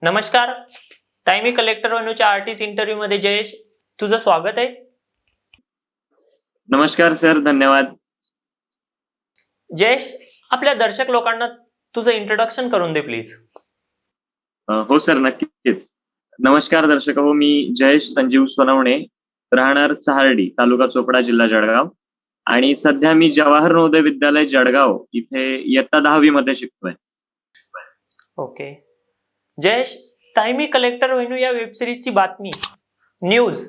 नमस्कार ताई, मी collector वनूच्या artist interview मध्ये जयेश, तुझं स्वागत आहे. नमस्कार सर, धन्यवाद. जयेश, आपल्या दर्शक लोकांना तुझं इंट्रोडक्शन करून दे प्लीज. हो सर, नक्कीच. नमस्कार दर्शक हो, मी जयेश संजीव सोनवणे, राहणार चहार्डी, तालुका चोपडा, जिल्हा जळगाव. आणि सध्या मी जवाहर नवोदय विद्यालय जळगाव इथे इयत्ता 10वी मध्ये शिकतोय. ओके जयेश, ताई मी कलेक्टर वेणू या वेब सिरीजची बातमी, न्यूज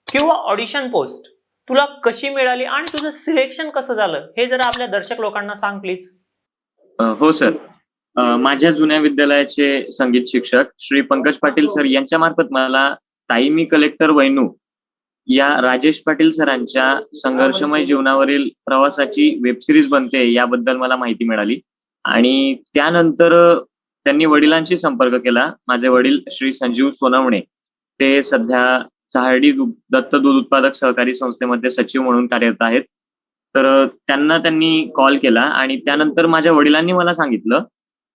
किंवा ऑडिशन पोस्ट तुला कशी मिळाली आणि तुझं सिलेक्शन कसं झालं हे जरा आपल्या दर्शक लोकांना सांग प्लीज. हो सर, माझ्या जुन्या विद्यालयाचे संगीत शिक्षक श्री पंकज पाटील सर यांच्या मार्फत मला ताई मी कलेक्टर वैनू या राजेश पाटील सरांच्या संघर्षमय जीवनावरील प्रवासाची वेब सिरीज बनते याबद्दल मला माहिती मिळाली. आणि त्यानंतर त्यांनी वडिलांशी संपर्क केला. माझे वडील श्री संजीव सोनवणे ते सध्या चहार्डी दत्त दूध उत्पादक सहकारी संस्थेमध्ये सचिव म्हणून कार्यरत आहेत. तर त्यांनी कॉल केला आणि त्यानंतर माझ्या वडिलांनी मला सांगितलं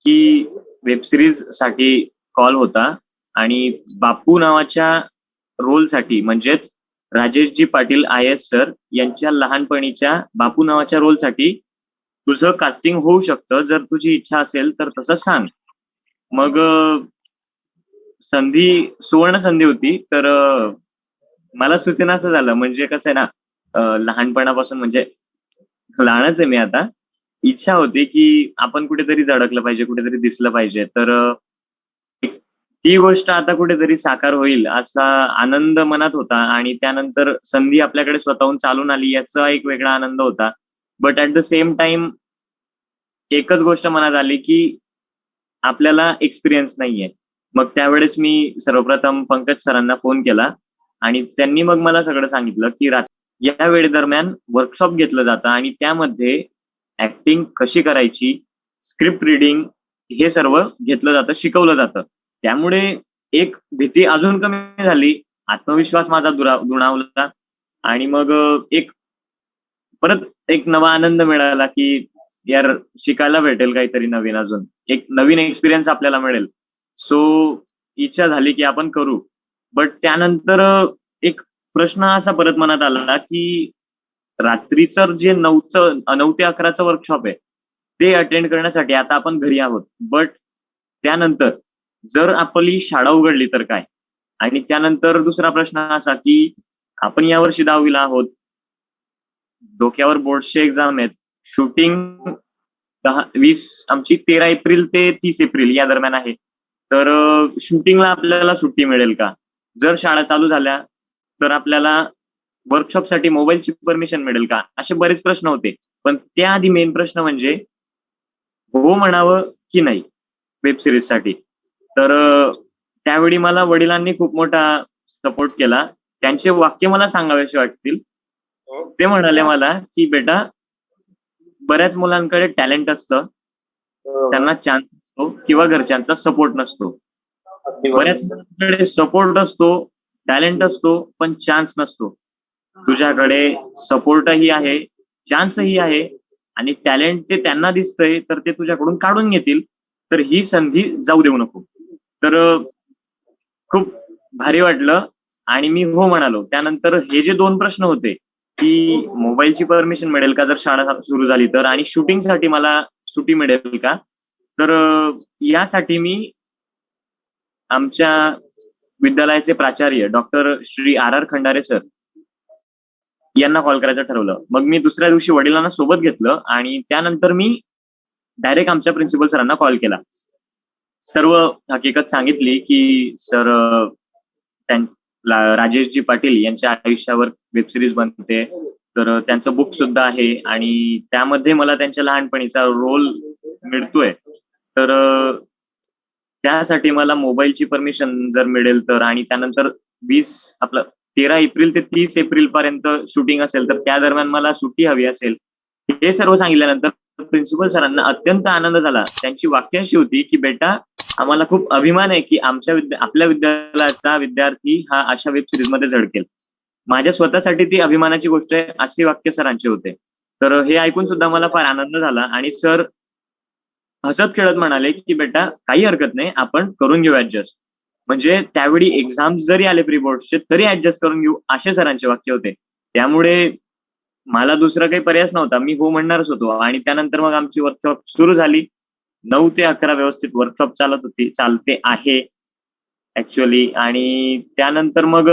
की वेब सिरीज साठी कॉल होता आणि बापू नावाच्या रोलसाठी, म्हणजेच राजेशजी पाटील IAS सर यांच्या लहानपणीच्या बापू नावाच्या रोलसाठी तुझं कास्टिंग होऊ शकतं, जर तुझी इच्छा असेल तर तसं सांग. मग सुवर्ण संधी होती. तर मला सूचना असं झालं, म्हणजे कसं आहे ना, लहानपणापासून म्हणजे लहानच आहे मी आता, इच्छा होती की आपण कुठेतरी झळकलं पाहिजे, कुठेतरी दिसलं पाहिजे. तर ती गोष्ट आता कुठेतरी साकार होईल असा आनंद मनात होता. आणि त्यानंतर संधी आपल्याकडे स्वतःहून चालून आली याचा एक वेगळा आनंद होता. But at the same time एकच गोष्ट मनात आली की आपल्याला एक्सपिरियन्स नाहीये. मग त्यावेळेस मी सर्वप्रथम पंकज सरांना फोन केला आणि त्यांनी मग मला सगळं सांगितलं की या वेळे दरम्यान वर्कशॉप घेतलं जातं आणि त्यामध्ये ऍक्टिंग कशी करायची, स्क्रिप्ट रिडिंग हे सर्व घेतलं जातं, शिकवलं जातं. त्यामुळे एक भीती अजून कमी झाली, आत्मविश्वास माझा दुणावला आणि मग परत एक नवा आनंद मिळाला की यार शिकायला भेटेल काहीतरी नवीन, अजून एक नवीन एक्सपिरियन्स आपल्याला मिळेल. सो इच्छा झाली की आपण करू. बट त्यानंतर एक प्रश्न असा परत मनात आला की रात्रीचं जे 9 ते 11चं वर्कशॉप आहे ते अटेंड करण्यासाठी आता आपण घरी आहोत. बट त्यानंतर जर आपली शाळा उघडली तर काय? आणि त्यानंतर दुसरा प्रश्न असा की आपण यावर्षी 10वीला आहोत, डोक्यावर बोर्डचे एक्झाम आहेत, शूटिंग 20 आमची 13 एप्रिल ते 30 एप्रिल या दरम्यान आहे. तर शूटिंगला आपल्याला सुट्टी मिळेल का? जर शाळा चालू झाल्या तर आपल्याला वर्कशॉपसाठी मोबाईलची परमिशन मिळेल का? असे बरेच प्रश्न होते. पण त्याआधी मेन प्रश्न म्हणजे हो म्हणावं की नाही वेब सिरीजसाठी. तर त्यावेळी मला वडिलांनी खूप मोठा सपोर्ट केला. त्यांचे वाक्य मला सांगावेसे वाटतील. ते म्हणाले मला की बेटा, बऱ्याच मुलांकडे टॅलेंट असतं, त्यांना चान्स असतो किंवा घरच्यांचा सपोर्ट नसतो. बऱ्याच मुलांकडे सपोर्ट असतो, टॅलेंट असतो, पण चान्स नसतो. तुझ्याकडे सपोर्टही आहे, चान्सही आहे आणि टॅलेंट ते त्यांना दिसतंय तर ते तुझ्याकडून काढून घेतील. तर ही संधी जाऊ देऊ नको. तर खूप भारी वाटलं आणि मी हो म्हणालो. त्यानंतर हे जे 2 प्रश्न होते की मोबाईलची परमिशन मिळेल का जर शाळा सुरू झाली तर, आणि शूटिंगसाठी मला सुट्टी मिळेल का, तर यासाठी मी आमच्या विद्यालयाचे प्राचार्य doctor Shri RR Khandare sir यांना कॉल करायचं ठरवलं. मग मी दुसऱ्या दिवशी वडिलांना सोबत घेतलं आणि त्यानंतर मी डायरेक्ट आमच्या प्रिन्सिपल सरांना कॉल केला. सर्व हकीकत सांगितली की सर, राजेशजी पाटील यांच्या आयुष्यावर वेब सिरीज बनते, तर त्यांचं बुक सुद्धा आहे आणि त्यामध्ये मला त्यांच्या लहानपणीचा रोल मिळतोय. तर त्यासाठी मला मोबाईलची परमिशन जर मिळेल तर, आणि त्यानंतर 13 एप्रिल ते 30 एप्रिल पर्यंत शूटिंग असेल तर त्या दरम्यान मला सुट्टी हवी असेल. हे सर्व सांगितल्यानंतर प्रिन्सिपल सरांना अत्यंत आनंद झाला. त्यांची वाक्य अशी होती की बेटा, आम्हाला खूप अभिमान आहे की आपल्या विद्यालयाचा विद्यार्थी हा अशा वेब सिरीज मध्ये झळकेल. माझ्या स्वतःसाठी ती अभिमानाची गोष्ट आहे, असे वाक्य सरांचे होते. तर हे ऐकून सुद्धा मला फार आनंद झाला आणि सर हसत खेळत म्हणाले की बेटा काही हरकत नाही, आपण करून घेऊ ऍडजस्ट. म्हणजे त्यावेळी एक्झाम जरी आले प्री बोर्डचे तरी ऍडजस्ट करून घेऊ, असे सरांचे वाक्य होते. त्यामुळे मला दुसरा काही पर्यायच नव्हता, मी हो म्हणणारच होतो. आणि त्यानंतर मग आमची वर्कशॉप सुरू झाली. 9 ते 11 व्यवस्थित वर्कशॉप चालते आहे ऍक्च्युअली. आणि त्यानंतर मग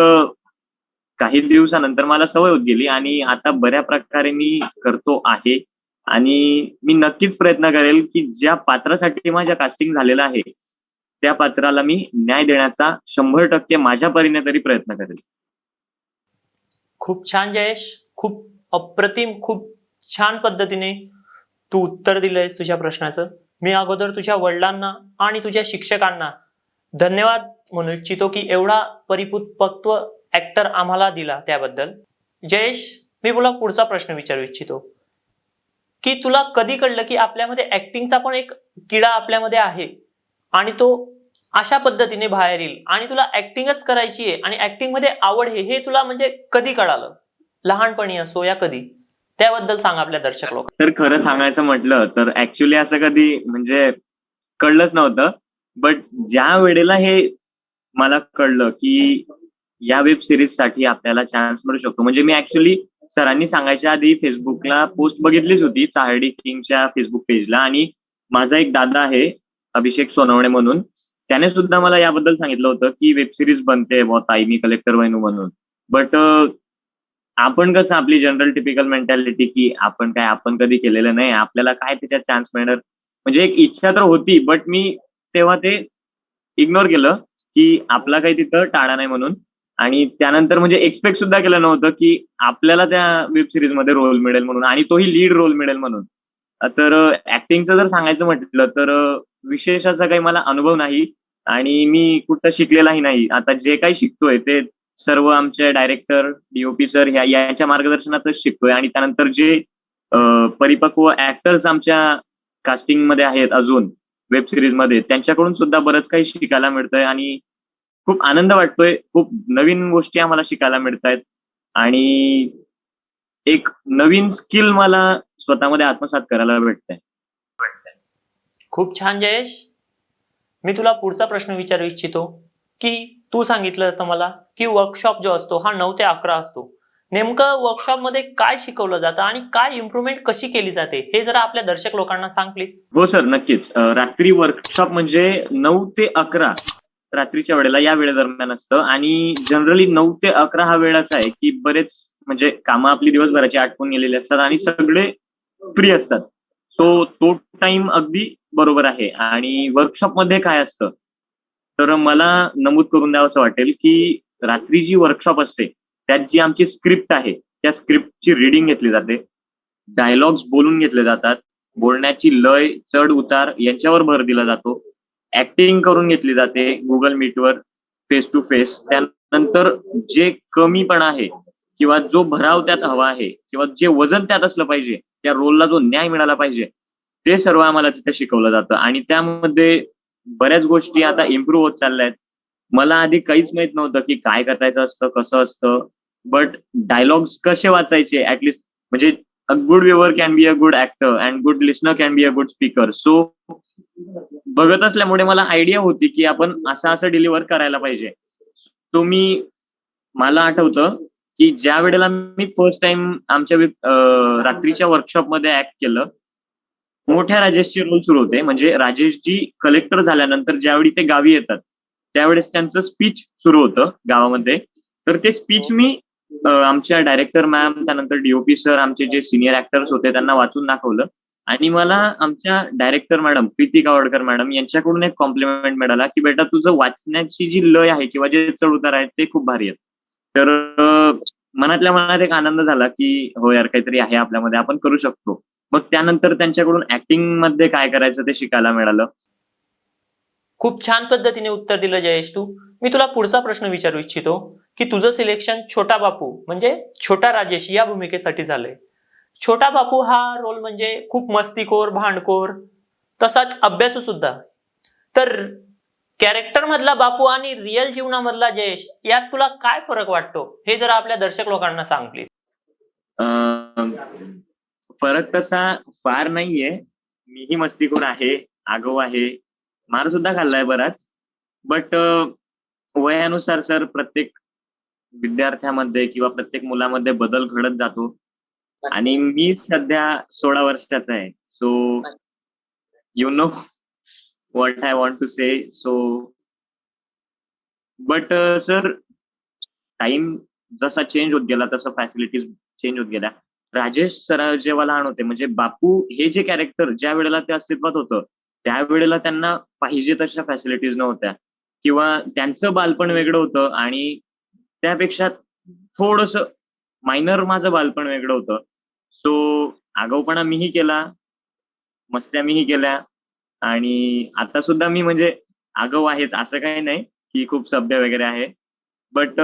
काही दिवसानंतर मला सवय होत गेली आणि आता बऱ्या प्रकारे मी करतो आहे. आणि मी नक्कीच प्रयत्न करेल की ज्या पात्रासाठी माझ्या कास्टिंग झालेलं आहे त्या पात्राला मी न्याय देण्याचा 100% माझ्या परीने तरी प्रयत्न करेल. खूप छान जयेश, खूप अप्रतिम, खूप छान पद्धतीने तू उत्तर दिलंयस तुझ्या प्रश्नाचं. मी अगोदर तुझ्या वडिलांना आणि तुझ्या शिक्षकांना धन्यवाद म्हणू इच्छितो की एवढा परिपक्व ऍक्टर आम्हाला दिला त्याबद्दल. जयेश, मी तुला पुढचा प्रश्न विचारू इच्छितो की तुला कधी कळलं की आपल्यामध्ये ऍक्टिंगचा पण एक किडा आपल्यामध्ये आहे आणि तो अशा पद्धतीने बाहेर येईल आणि तुला ऍक्टिंगच करायची आहे आणि ऍक्टिंग मध्ये आवड आहे, हे तुला म्हणजे कधी कळालं? लहानपणी असो या कधी? त्याबद्दल सांग आपल्या दर्शक लोक. तर खरं सांगायचं म्हटलं तर ऍक्च्युली असं कधी म्हणजे कळलंच नव्हतं. बट ज्या वेळेला हे मला कळलं की या वेब सिरीज साठी आपल्याला चान्स मिळू शकतो, म्हणजे मी ऍक्च्युली सरांनी सांगायच्या आधी फेसबुकला पोस्ट बघितलीच होती चाहडी किंगच्या फेसबुक पेजला. आणि माझा एक दादा आहे अभिषेक सोनवणे म्हणून, त्याने सुद्धा मला याबद्दल सांगितलं होतं की वेब सिरीज बनते ताई मी कलेक्टर वैनू म्हणून. बट आपण कसं आपली जनरल टिपिकल मेंटॅलिटी की आपण कधी केलेलं नाही, आपल्याला काय त्याच्यात चान्स मिळणार, म्हणजे एक इच्छा तर होती. बट मी तेव्हा ते इग्नोर केलं की आपला काही तिथं टाळा नाही म्हणून. आणि त्यानंतर म्हणजे एक्सपेक्ट सुद्धा केलं नव्हतं की आपल्याला त्या वेब सिरीज मध्ये रोल मिळेल म्हणून, आणि तोही लीड रोल मिळेल म्हणून. तर ऍक्टिंगचं जर सांगायचं म्हटलं तर विशेष असा काही मला अनुभव नाही आणि मी कुठं शिकलेलाही नाही. आता जे काही शिकतोय ते सर्व आमचे डायरेक्टर डीओपी सर यांच्या मार्गदर्शनातच शिकतोय. आणि त्यानंतर जे परिपक्व ऍक्टर्स आमच्या कास्टिंग मध्ये आहेत अजून वेब सिरीज मध्ये, त्यांच्याकडून सुद्धा बरंच काही शिकायला मिळतंय आणि खूप आनंद वाटतोय. खूप नवीन गोष्टी आम्हाला शिकायला मिळत आहेत आणि एक नवीन स्किल मला स्वतःमध्ये आत्मसात करायला भेटतंय. खूप छान जयेश. मी तुला पुढचा प्रश्न विचारू इच्छितो की तू सांगितलं होतं मला की वर्कशॉप जो असतो हा 9 ते 11 असतो. नेमकं वर्कशॉप मध्ये काय शिकवलं जातं आणि काय इम्प्रूव्हमेंट कशी केली जाते हे जरा आपल्या दर्शक लोकांना सांग प्लीज. हो सर, नक्कीच. रात्री वर्कशॉप म्हणजे 9 ते 11 रात्रीच्या वेळेला या वेळेदरम्यान असतं. आणि जनरली 9 ते 11 हा वेळ असा आहे की बरेच म्हणजे कामं आपली दिवसभराची आटपून गेलेली असतात आणि सगळे फ्री असतात. सो तो टाइम अगदी बरोबर आहे. आणि वर्कशॉप मध्ये काय असतं तर मला नमूद करून द्यावं असं वाटेल की रात्री जी वर्कशॉप असते त्यात जी आमची स्क्रिप्ट आहे त्या स्क्रिप्टची रिडिंग घेतली जाते, डायलॉग्स बोलून घेतले जातात, बोलण्याची लय चढ उतार यांच्यावर भर दिला जातो, ऍक्टिंग करून घेतली जाते गुगल मीटवर फेस टू फेस. त्यानंतर जे कमीपणा आहे किंवा जो भराव त्यात हवा आहे किंवा जे वजन त्यात असलं पाहिजे, त्या रोलला जो न्याय मिळाला पाहिजे, ते सर्व आम्हाला तिथे शिकवलं जातं. आणि त्यामध्ये बऱ्याच गोष्टी आता इम्प्रूव्ह होत चालल्या आहेत. मला आधी काहीच माहित नव्हतं की काय करायचं असतं, कसं असतं. बट डायलॉग्स कसे वाचायचे ऍटलिस्ट, म्हणजे a good viewer can be a good actor and good listener can be a good speaker. So बघत असल्यामुळे मला आयडिया होती की आपण असं डिलिव्हर करायला पाहिजे. तो मला आठवतं की ज्या वेळेला मी फर्स्ट टाइम आमच्या रात्रीच्या वर्कशॉप मध्ये ऍक्ट केलं, मोठ्या राजेशचे रोल सुरू होते. म्हणजे राजेशजी कलेक्टर झाल्यानंतर ज्यावेळी ते गावी येतात त्यावेळेस त्यांचं स्पीच सुरू होतं गावामध्ये. तर ते स्पीच मी आमच्या डायरेक्टर मॅम, त्यानंतर डीओपी सर, आमचे जे सिनियर ऍक्टर्स होते त्यांना वाचून दाखवलं. आणि मला आमच्या डायरेक्टर मॅडम प्रीती गावडकर मॅडम यांच्याकडून एक कॉम्प्लिमेंट मिळाला की बेटा तुझं वाचण्याची जी लय आहे किंवा जे चढउतार आहेत ते खूप भारी आहेत. तर मनातल्या मनात एक आनंद झाला की हो यार, काहीतरी आहे आपल्यामध्ये, आपण करू शकतो. मग त्यानंतर त्यांच्याकडून ऍक्टिंग मध्ये काय करायचं ते शिकायला मिळालं. खूप छान पद्धतीने उत्तर दिलं जयेश तू. मी तुला पुढचा प्रश्न विचारू इच्छितो की तुझं सिलेक्शन छोटा बापू म्हणजे छोटा राजेश या भूमिकेसाठी झालंय. छोटा बापू हा रोल म्हणजे खूप मस्तीखोर, भांडखोर, तसाच अभ्यासू सुद्धा. तर कॅरेक्टर मधला बापू आणि रिअल जीवनामधला जयेश यात तुला काय फरक वाटतो हे जरा आपल्या दर्शक लोकांना सांग प्लीज. फरक तसा फार नाहीये. मीही मस्तीखोर आहे आगाऊ आहे, मार सुद्धा खाल्लाय बराच. बट वयानुसार सर प्रत्येक विद्यार्थ्यामध्ये किंवा प्रत्येक मुलामध्ये बदल घडत जातो. आणि मी सध्या 16 वर्षाचा आहे. So you know what I want to say. So but sir time जसा चेंज होत गेला तसं फॅसिलिटीज चेंज होत गेल्या. राजेश सर जेव्हा लहान होते म्हणजे बापू हे जे कॅरेक्टर ज्या वेळेला ते अस्तित्वात होतं त्यावेळेला त्यांना पाहिजे तशा फॅसिलिटीज नव्हत्या किंवा त्यांचं बालपण वेगळं होतं आणि त्यापेक्षा थोडस मायनर माझं बालपण वेगळं होतं. सो आगाऊपणा मीही केला, मस्त्या मीही केल्या आणि आता सुद्धा मी म्हणजे आगाऊ आहेच असं काही नाही की खूप सभ्य वगैरे आहे. बट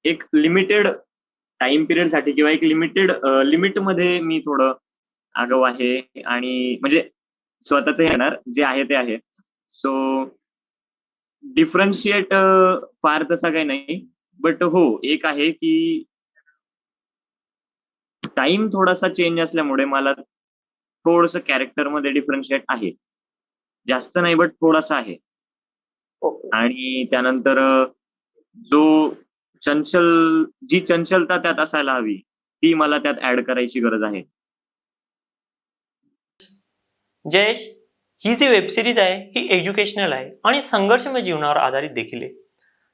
एक लिमिटेड टाइम पिरियड साठी किंवा एक लिमिटेड लिमिटमध्ये मी थोडं आगाऊ आहे आणि म्हणजे स्वतःच येणार जे आहे ते आहे. सो डिफरन्शिएट फार तसा काही नाही. बट हो एक आहे की टाइम थोडासा चेंज असल्यामुळे मला थोडस कॅरेक्टरमध्ये डिफरन्शिएट आहे. जास्त नाही बट थोडासा आहे. ओके. आणि त्यानंतर जो जी चंचलता त्यात असायला हवी ती मला त्यात ऍड करायची गरज आहे. जयेश, ही जी वेबसिरीज आहे ही एज्युकेशनल आहे आणि संघर्षमय जीवनावर आधारित देखील आहे.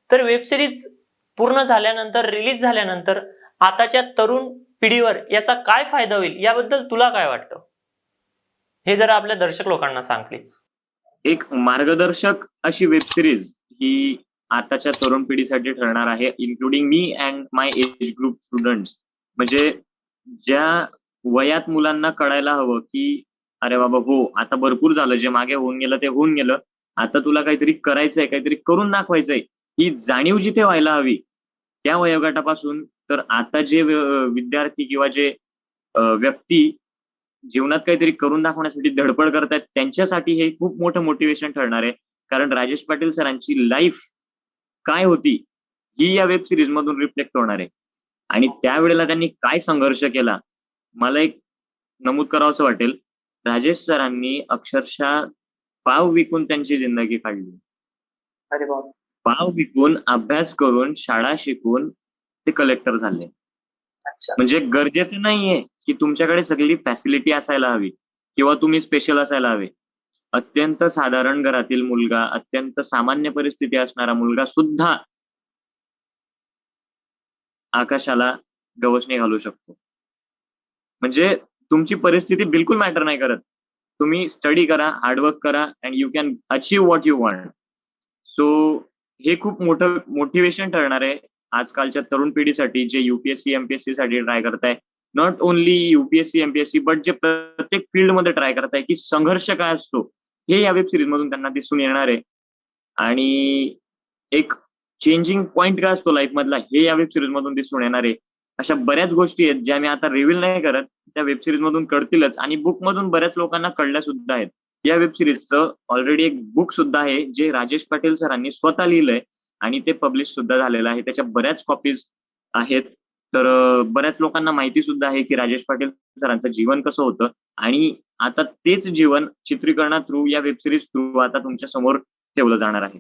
तर वेबसिरीज पूर्ण झाल्यानंतर, रिलीज झाल्यानंतर आताच्या तरुण पिढीवर याचा काय फायदा होईल याबद्दल तुला काय वाटतं, हे जरा आपल्या दर्शक लोकांना सांग प्लीज. एक मार्गदर्शक अशी वेबसिरीज ही आताच्या तरुण पिढीसाठी ठरणार आहे, including me and my age group students. म्हणजे ज्या वयात मुलांना कळायला हवं की अरे बाबा हो आता भरपूर झालं, जे मागे होऊन गेलं ते होऊन गेलं, आता तुला काहीतरी करायचंय, काहीतरी करून दाखवायचंय, ही जाणीव जिथे व्हायला हवी त्या वयोगटापासून. तर आता जे विद्यार्थी किंवा जे व्यक्ती जीवनात काहीतरी करून दाखवण्यासाठी धडपड करतायत त्यांच्यासाठी हे खूप मोठं मोटिवेशन ठरणार आहे. कारण राजेश पाटील सरांची लाईफ काय होती ही या वेब सिरीज मधून रिफ्लेक्ट होणार आहे. आणि त्यावेळेला त्यांनी काय संघर्ष केला मला एक नमूद करावंसं वाटेल. राजेश सरांनी अक्षरशः पाव विकून त्यांची जिंदगी काढली. अरे बाबा. पाव विकून अभ्यास करून शाळा शिकून ते कलेक्टर झाले. म्हणजे गरजेचं नाहीये की तुमच्याकडे सगळी फॅसिलिटी असायला हवी किंवा तुम्ही स्पेशल असायला हवे. अत्यंत साधारण घरातील मुलगा, अत्यंत सामान्य परिस्थिती असणारा मुलगा सुद्धा आकाशाला गवसणी घालू शकतो. म्हणजे तुमची परिस्थिती बिलकुल मॅटर नाही करत. तुम्ही स्टडी करा, हार्डवर्क करा and you can achieve what you want. So हे खूप मोठं मोटिवेशन ठरणार आहे आजकालच्या तरुण पिढीसाठी जे युपीएससी एमपीएससी साठी ट्राय करताय. Not only UPSC MPSC but जे प्रत्येक फील्डमध्ये ट्राय करताय की संघर्ष काय असतो हे या वेब सिरीज मधून त्यांना दिसून येणार आहे. आणि एक चेंजिंग पॉइंट काय असतो लाईफ मधला हे या वेब सिरीज मधून दिसून येणार आहे. अशा बऱ्याच गोष्टी आहेत ज्या मी आता रिव्हील नाही करत, त्या वेब सिरीज मधून कळतीलच आणि बुक मधून बऱ्याच लोकांना कळल्या सुद्धा आहेत. या वेब सिरीजचं ऑलरेडी एक बुक सुद्धा आहे जे राजेश पाटील सरांनी स्वतः लिहिलंय आणि ते पब्लिश सुद्धा झालेलं आहे. त्याच्या बऱ्याच कॉपीज आहेत. तर बऱ्याच लोकांना माहिती सुद्धा आहे की राजेश पाटील सरांचं जीवन कसं होतं आणि आता तेच जीवन चित्रीकरणा थ्रू या वेब सिरीज थ्रू आता तुमच्या समोर ठेवलं जाणार आहे.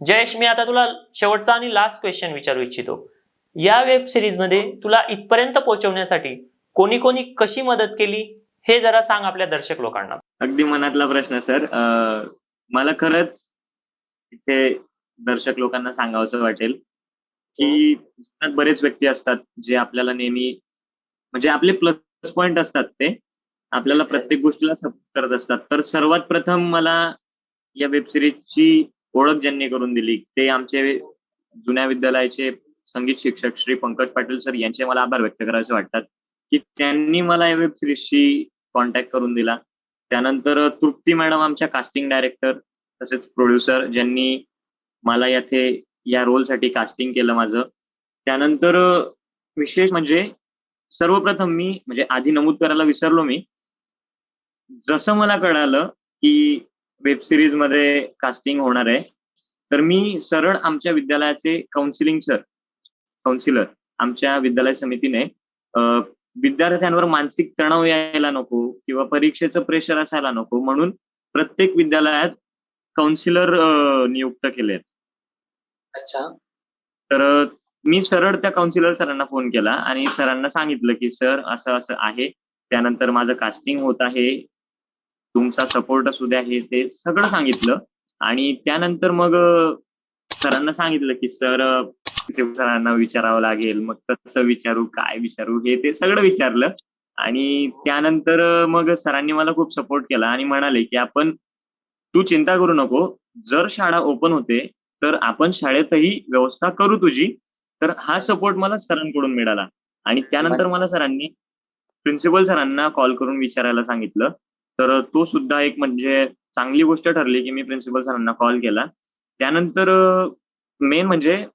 जयेश, मी आता तुला शेवटचा आणि लास्ट क्वेश्चन विचारू इच्छितो. या वेब सिरीज मध्ये तुला इथपर्यंत पोहोचवण्यासाठी कोणी कोणी कशी मदत केली हे जरा सांग आपल्या दर्शक लोकांना. अगदी मनातला प्रश्न सर. मला खरंच इथे दर्शक लोकांना सांगावंसं वाटेल की बरेच व्यक्ती असतात जे आपल्याला नेहमी म्हणजे आपले प्लस पॉइंट असतात, ते आपल्याला प्रत्येक गोष्टीला सपोर्ट करत असतात. तर सर्वात प्रथम मला या वेब सिरीजची ओळख ज्यांनी करून दिली ते आमचे जुन्या विद्यालयाचे संगीत शिक्षक श्री पंकज पाटील सर यांचे मला आभार व्यक्त करायचे वाटतात की त्यांनी मला या वेब सिरीजशी कॉन्टॅक्ट करून दिला. त्यानंतर तृप्ती मॅडम आमच्या कास्टिंग डायरेक्टर तसेच प्रोड्युसर ज्यांनी मला या रोलसाठी कास्टिंग केलं माझं. त्यानंतर विशेष म्हणजे सर्वप्रथम मी म्हणजे आधी नमूद करायला विसरलो मी, जसं मला कळालं की वेब सिरीज मध्ये कास्टिंग होणार आहे तर मी सरळ आमच्या विद्यालयाचे काउन्सिलर आमच्या विद्यालय समितीने विद्यार्थ्यांवर मानसिक तणाव यायला नको किंवा परीक्षेचं प्रेशर असायला नको म्हणून प्रत्येक विद्यालयात काउन्सिलर नियुक्त केलेत. अच्छा. तर मी सरळ त्या काउन्सिलर सरांना फोन केला आणि सरांना सांगितलं की सर असं असं आहे, त्यानंतर माझं कास्टिंग होत आहे, तुमचा सपोर्ट असू द्या, हे ते सगळं सांगितलं. आणि त्यानंतर मग सरांना सांगितलं की सर सरांना विचारावं लागेल, मग कसं विचारू, काय विचारू, हे ते सगळं विचारलं. आणि त्यानंतर मग सरांनी मला खूप सपोर्ट केला आणि म्हणाले की तू चिंता करू नको, जर शाळा ओपन होते तर आपण शाळेतही व्यवस्था करू तुझी. तर हा सपोर्ट मला सरांकडून मिळाला. आणि त्यानंतर मला सरांनी प्रिन्सिपल सरांना कॉल करून विचारायला सांगितलं. तर तो सुद्धा एक म्हणजे चांगली गोष्ट ठरली की मी प्रिन्सिपल सरांना कॉल केला. त्यानंतर मेन म्हणजे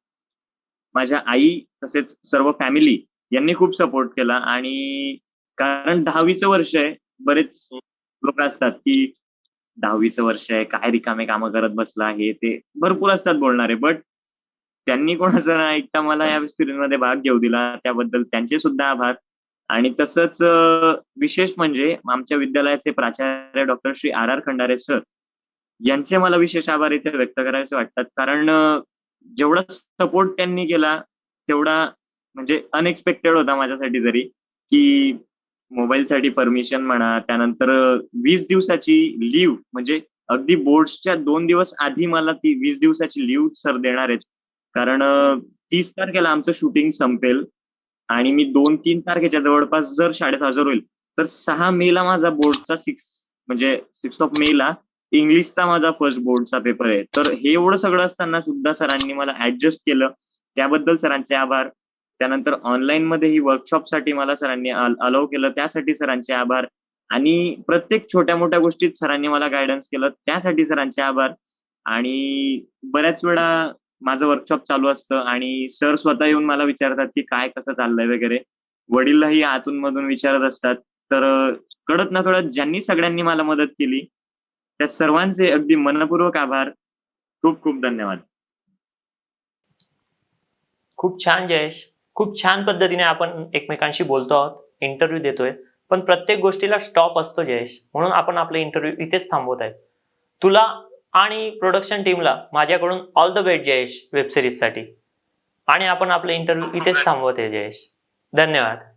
माझ्या आई तसेच सर्व फॅमिली यांनी खूप सपोर्ट केला. आणि कारण 10वीचं वर्ष आहे, बरेच लोक असतात की 10वीचं वर्ष आहे, काय रिकामे कामं करत बसला, हे ते भरपूर असतात बोलणारे. बट त्यांनी कोणाचं न ऐकता मला या स्पिरिटमध्ये भाग घेऊ दिला, त्याबद्दल त्यांचे सुद्धा आभार. आणि तसंच विशेष म्हणजे आमच्या विद्यालयाचे प्राचार्य doctor Shri R Khandare sir यांचे मला विशेष आभार इथे व्यक्त करावेसे वाटतात. कारण जेवढा सपोर्ट त्यांनी केला तेवढा म्हणजे अनएक्सपेक्टेड होता माझ्यासाठी तरी, की मोबाईलसाठी परमिशन म्हणा, त्यानंतर 20 दिवसाची लीव्ह, म्हणजे अगदी बोर्ड्सच्या 2 दिवस आधी मला ती 20 दिवसाची लीव्ह सर देणार आहेत. कारण 30 तारखेला आमचं शूटिंग संपेल आणि मी 2-3 तारखेच्या जवळपास जर शाळेत हजर होईल तर 6 मेला माझा बोर्डचा 6 ऑफ मेला इंग्लिशचा माझा फर्स्ट बोर्डचा पेपर आहे. तर हे एवढं सगळं असताना सुद्धा सरांनी मला ऍडजस्ट केलं, त्याबद्दल सरांचे आभार. त्यानंतर ऑनलाईन मध्ये ही वर्कशॉपसाठी मला सरांनी अलाव केलं, त्यासाठी सरांचे आभार. आणि प्रत्येक छोट्या मोठ्या गोष्टीत सरांनी मला गायडन्स केलं, त्यासाठी सरांचे आभार. आणि बऱ्याच वेळा माझं वर्कशॉप चालू असतं आणि सर स्वतः येऊन मला विचारतात की काय कसं चाललंय वगैरे. वडीलही आतून मधून विचारत असतात. तर कळत नकळत ज्यांनी सगळ्यांनी मला मदत केली त्या सर्वांचे अगदी मनपूर्वक आभार. खूप खूप धन्यवाद. खूप छान जयेश. खूप छान पद्धतीने आपण एकमेकांशी बोलतो आहोत, इंटरव्ह्यू देतोय. पण प्रत्येक गोष्टीला स्टॉप असतो जयेश, म्हणून आपण आपले इंटरव्ह्यू इथेच थांबवत आहेत. तुला आणि प्रोडक्शन टीमला माझ्याकडून ऑल द बेस्ट जयेश वेबसिरीजसाठी. आणि आपण आपले इंटरव्ह्यू इथेच थांबवत आहे जयेश. धन्यवाद.